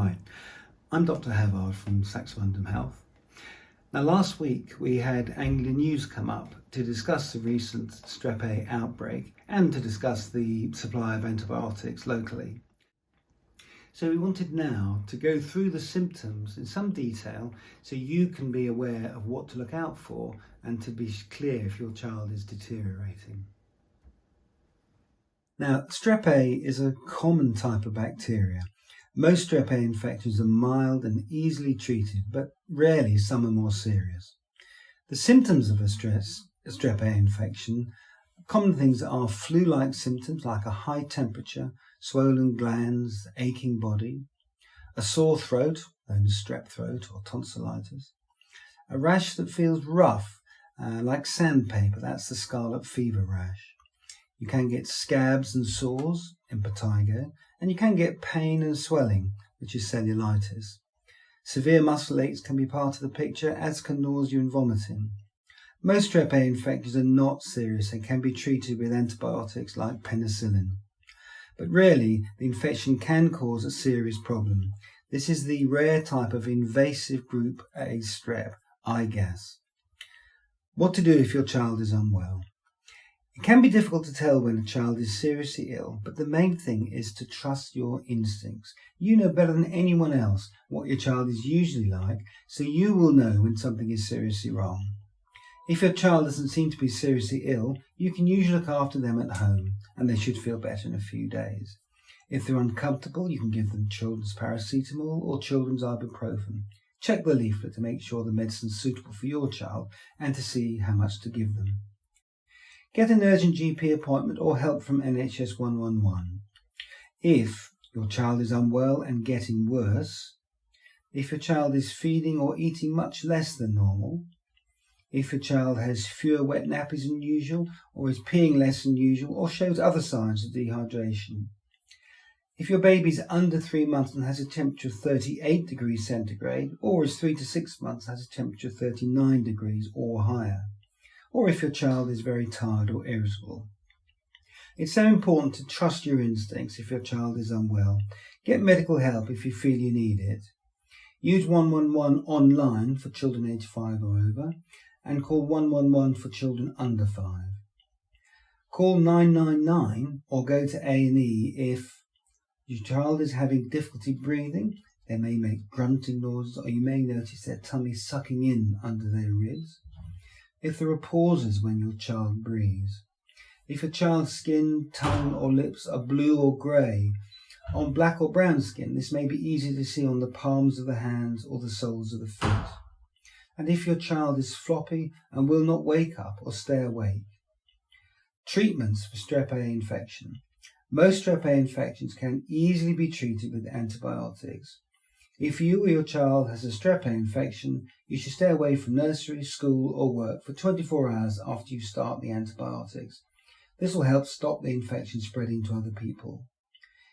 Hi, I'm Dr. Havard from Saxon Health. Now, last week we had Anglia News come up to discuss the recent Strep A outbreak and to discuss the supply of antibiotics locally. So we wanted now to go through the symptoms in some detail so you can be aware of what to look out for and to be clear if your child is deteriorating. Now, Strep A is a common type of bacteria. Most Strep A infections are mild and easily treated, but rarely some are more serious. The symptoms of a Strep A infection, common things are flu-like symptoms like a high temperature, swollen glands, aching body, a sore throat, known as strep throat or tonsillitis, a rash that feels rough, like sandpaper, that's the scarlet fever rash. You can get scabs and sores, impetigo, and you can get pain and swelling, which is cellulitis. Severe muscle aches can be part of the picture, as can nausea and vomiting. Most Strep A infections are not serious and can be treated with antibiotics like penicillin. But rarely, the infection can cause a serious problem. This is the rare type of invasive group A strep, IGAS. What to do if your child is unwell? It can be difficult to tell when a child is seriously ill, but the main thing is to trust your instincts. You know better than anyone else what your child is usually like, so you will know when something is seriously wrong. If your child doesn't seem to be seriously ill, you can usually look after them at home, and they should feel better in a few days. If they're uncomfortable, you can give them children's paracetamol or children's ibuprofen. Check the leaflet to make sure the medicine is suitable for your child and to see how much to give them. Get an urgent GP appointment or help from NHS 111. If your child is unwell and getting worse, if your child is feeding or eating much less than normal, if your child has fewer wet nappies than usual or is peeing less than usual or shows other signs of dehydration, if your baby is under 3 months and has a temperature of 38 degrees centigrade or is 3 to 6 months and has a temperature of 39 degrees or higher, or if your child is very tired or irritable. It's so important to trust your instincts if your child is unwell. Get medical help if you feel you need it. Use 111 online for children aged 5 or over, and call 111 for children under 5. Call 999 or go to A&E if your child is having difficulty breathing. They may make grunting noises, or you may notice their tummy sucking in under their ribs. If there are pauses when your child breathes. If your child's skin, tongue or lips are blue or grey, on black or brown skin, this may be easy to see on the palms of the hands or the soles of the feet. And if your child is floppy and will not wake up or stay awake. Treatments for Strep A infection. Most Strep A infections can easily be treated with antibiotics. If you or your child has a Strep A infection, you should stay away from nursery, school or work for 24 hours after you start the antibiotics. This will help stop the infection spreading to other people.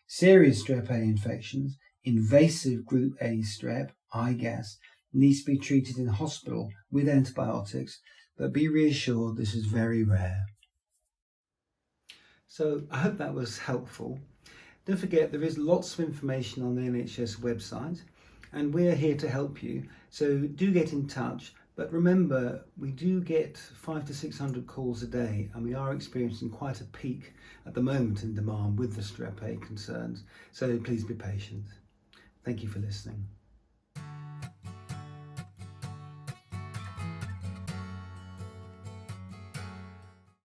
Serious Strep A infections, invasive group A strep, IGAS, needs to be treated in hospital with antibiotics, but be reassured this is very rare. So I hope that was helpful. Don't forget there is lots of information on the NHS website, and we're here to help you, so do get in touch. But remember, we do get 500 to 600 calls a day, and we are experiencing quite a peak at the moment in demand with the Strep A concerns, so please be patient. Thank you for listening.